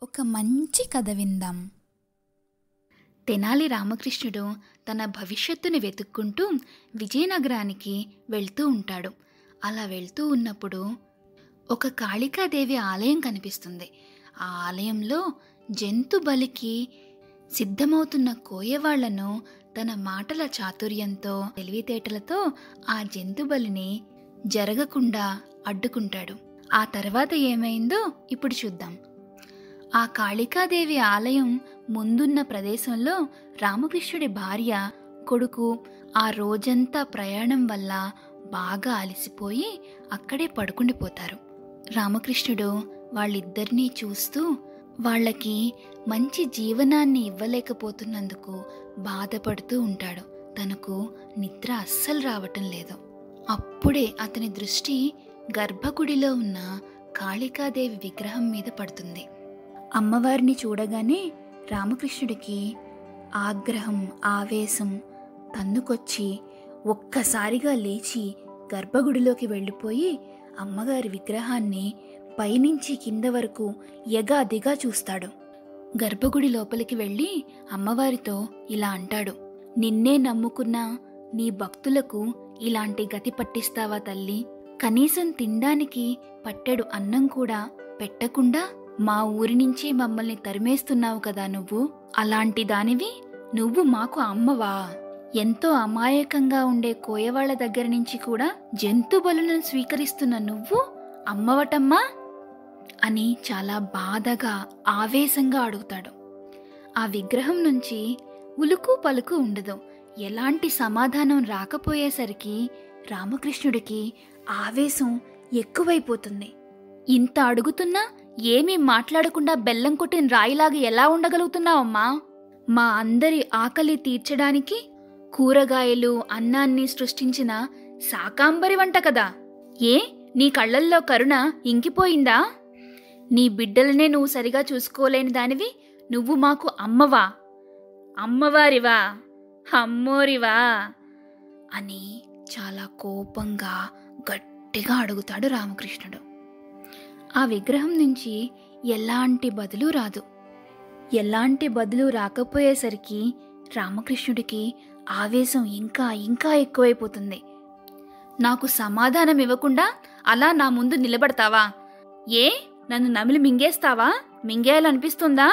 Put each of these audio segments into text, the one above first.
ఒక మంచి కథ విందాం. తెనాలి రామకృష్ణుడు తన భవిష్యత్తుని వెతుక్కుంటూ విజయనగరానికి వెళ్తూ ఉంటాడు. అలా వెళ్తూ ఉన్నప్పుడు ఒక కాళికాదేవి ఆలయం కనిపిస్తుంది. ఆ ఆలయంలో జంతు బలికి సిద్ధమవుతున్న కోయవాళ్లను తన మాటల చాతుర్యంతో తెలివితేటలతో ఆ జంతు బలిని జరగకుండా అడ్డుకుంటాడు. ఆ తర్వాత ఏమైందో ఇప్పుడు చూద్దాం. ఆ కాళికాదేవి ఆలయం ముందున్న ప్రదేశంలో రామకృష్ణుడి భార్య, కొడుకు ఆ రోజంతా ప్రయాణం వల్ల బాగా అలసిపోయి అక్కడే పడుకుండిపోతారు. రామకృష్ణుడు వాళ్ళిద్దరినీ చూస్తూ వాళ్ళకి మంచి జీవనాన్ని ఇవ్వలేకపోతున్నందుకు బాధపడుతూ ఉంటాడు. తనకు నిద్ర అస్సలు రావటం లేదు. అప్పుడే అతని దృష్టి గర్భగుడిలో ఉన్న కాళికాదేవి విగ్రహం మీద పడుతుంది. అమ్మవారిని చూడగానే రామకృష్ణుడికి ఆగ్రహం, ఆవేశం తన్నుకొచ్చి ఒక్కసారిగా లేచి గర్భగుడిలోకి వెళ్ళిపోయి అమ్మగారి విగ్రహాన్ని పైనుంచి కింద వరకు ఎగాదిగా చూస్తాడు. గర్భగుడి లోపలికి వెళ్ళి అమ్మవారితో ఇలా అంటాడు: నిన్నే నమ్ముకున్న నీ భక్తులకు ఇలాంటి గతి పట్టిస్తావా తల్లి? కనీసం తినడానికి పట్టెడు అన్నం కూడా పెట్టకుండా మా ఊరి నుంచి మమ్మల్ని తరిమేస్తున్నావు కదా నువ్వు. అలాంటి దానివి నువ్వు మాకు అమ్మవా? ఎంతో అమాయకంగా ఉండే కోయవాళ్ల దగ్గర నుంచి కూడా జంతు బలులను స్వీకరిస్తున్న నువ్వు అమ్మవటమ్మా అని చాలా బాధగా, ఆవేశంగా అడుగుతాడు. ఆ విగ్రహం నుంచి ఉలుకు పలుకు ఉండదు. ఎలాంటి సమాధానం రాకపోయేసరికి రామకృష్ణుడికి ఆవేశం ఎక్కువైపోతుంది. ఇంత అడుగుతున్నా ఏమీ మాట్లాడకుండా బెల్లం కొట్టిన రాయిలాగా ఎలా ఉండగలుగుతున్నావమ్మా? మా అందరి ఆకలి తీర్చడానికి కూరగాయలు, అన్నాన్ని సృష్టించిన శాకాంబరి వంట కదా. ఏ నీ కళ్ళల్లో కరుణ ఇంకిపోయిందా? నీ బిడ్డలనే నువ్వు సరిగా చూసుకోలేని దానివి నువ్వు మాకు అమ్మవా? అమ్మవారివా? అమ్మోరివా? అని చాలా కోపంగా గట్టిగా అడుగుతాడు రామకృష్ణుడు. ఆ విగ్రహం నుంచి ఎలాంటి బదులు రాదు. ఎలాంటి బదులు రాకపోయేసరికి రామకృష్ణుడికి ఆవేశం ఇంకా ఇంకా ఎక్కువైపోతుంది. నాకు సమాధానం ఇవ్వకుండా అలా నా ముందు నిలబడతావా? ఏ నన్ను నమిలి మింగేస్తావా? మింగేయాలనిపిస్తుందా?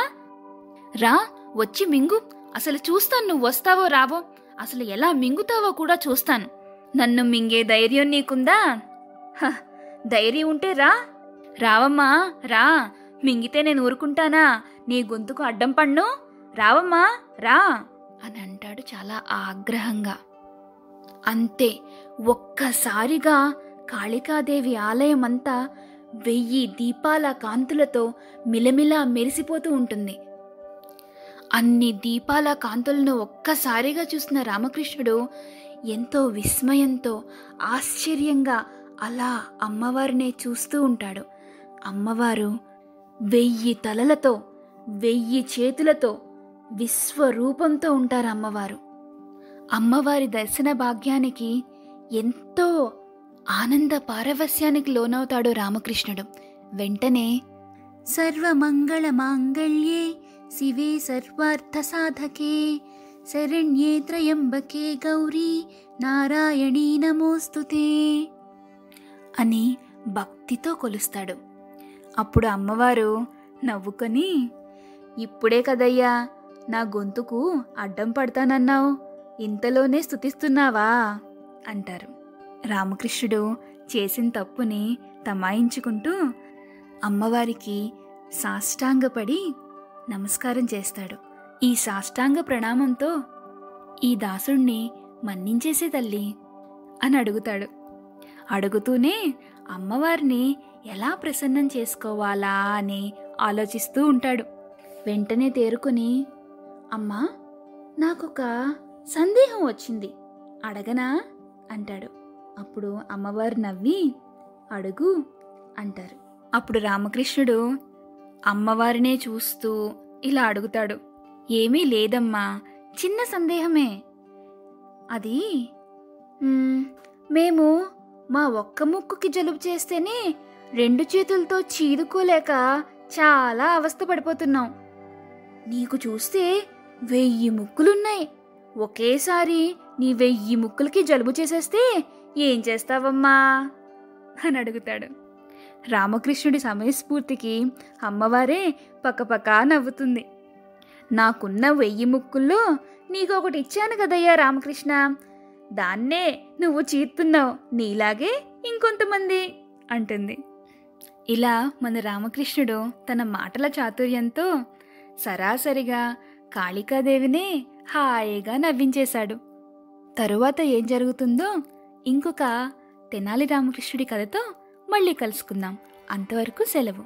రా, వచ్చి మింగు. అసలు చూస్తాను నువ్వు వస్తావో రావో. అసలు ఎలా మింగుతావో కూడా చూస్తాను. నన్ను మింగే ధైర్యం నీకుందా? ధైర్యం ఉంటే రా. రావమ్మా రా. మింగితే నేను ఊరుకుంటానా? నీ గొంతుకు అడ్డం పన్ను. రావమ్మా రా అని అంటాడు చాలా ఆగ్రహంగా. అంతే, ఒక్కసారిగా కాళికాదేవి ఆలయం అంతా 1000 దీపాల కాంతులతో మిలమిలా మెరిసిపోతూ ఉంటుంది. అన్ని దీపాల కాంతులను ఒక్కసారిగా చూసిన రామకృష్ణుడు ఎంతో విస్మయంతో, ఆశ్చర్యంగా అలా అమ్మవారినే చూస్తూ ఉంటాడు. అమ్మవారు 1000 తలలతో, 1000 చేతులతో, విశ్వరూపంతో ఉంటారు అమ్మవారు. అమ్మవారి దర్శన భాగ్యానికి ఎంతో ఆనంద పారవస్యానికి లోనవుతాడు రామకృష్ణుడు. వెంటనే సర్వమంగళ మాంగళ్యే శివే సర్వార్థ సాధకే శరణ్యే త్రయంబకే గౌరీ నారాయణీ నమోస్తుతే అని భక్తితో కొలుస్తాడు. అప్పుడు అమ్మవారు నవ్వుకొని, ఇప్పుడే కదయ్యా నా గొంతుకు అడ్డం పడతానన్నావు, ఇంతలోనే స్తుతిస్తున్నావా అంటారు. రామకృష్ణుడు చేసిన తప్పుని తమాయించుకుంటూ అమ్మవారికి సాష్టాంగపడి నమస్కారం చేస్తాడు. ఈ సాష్టాంగ ప్రణామంతో ఈ దాసుణ్ణి మన్నించేసే తల్లి అని అడుగుతాడు. అడుగుతూనే అమ్మవారిని ఎలా ప్రసన్నం చేసుకోవాలా అని ఆలోచిస్తూ ఉంటాడు. వెంటనే తేరుకొని, అమ్మా నాకొక సందేహం వచ్చింది, అడగనా అంటాడు. అప్పుడు అమ్మవారు నవ్వి, అడుగు అంటారు. అప్పుడు రామకృష్ణుడు అమ్మవారినే చూస్తూ ఇలా అడుగుతాడు. ఏమీ లేదమ్మా, చిన్న సందేహమే. అది మేము మా ఒక్క ముక్కుకి జలుబు చేస్తేనే 2 చేతులతో చీదుకోలేక చాలా అవస్థ పడిపోతున్నావు. నీకు చూస్తే 1000 ముక్కులున్నాయి. ఒకేసారి నీ 1000 ముక్కులకి జలుబు చేసేస్తే ఏం చేస్తావమ్మా అని అడుగుతాడు. రామకృష్ణుడి సమయస్ఫూర్తికి అమ్మవారే పక్కపక్క నవ్వుతుంది. నాకున్న 1000 ముక్కుల్లో నీకొకటి ఇచ్చాను కదయ్యా రామకృష్ణ, దాన్నే నువ్వు చీరుతున్నావు, నీలాగే ఇంకొంతమంది అంటుంది. ఇలా మన రామకృష్ణుడు తన మాటల చాతుర్యంతో సరాసరిగా కాళికాదేవినే హాయిగా నవ్వించేశాడు. తరువాత ఏం జరుగుతుందో ఇంకొక తెనాలి రామకృష్ణుడి కథతో మళ్ళీ కలుసుకుందాం. అంతవరకు సెలవు.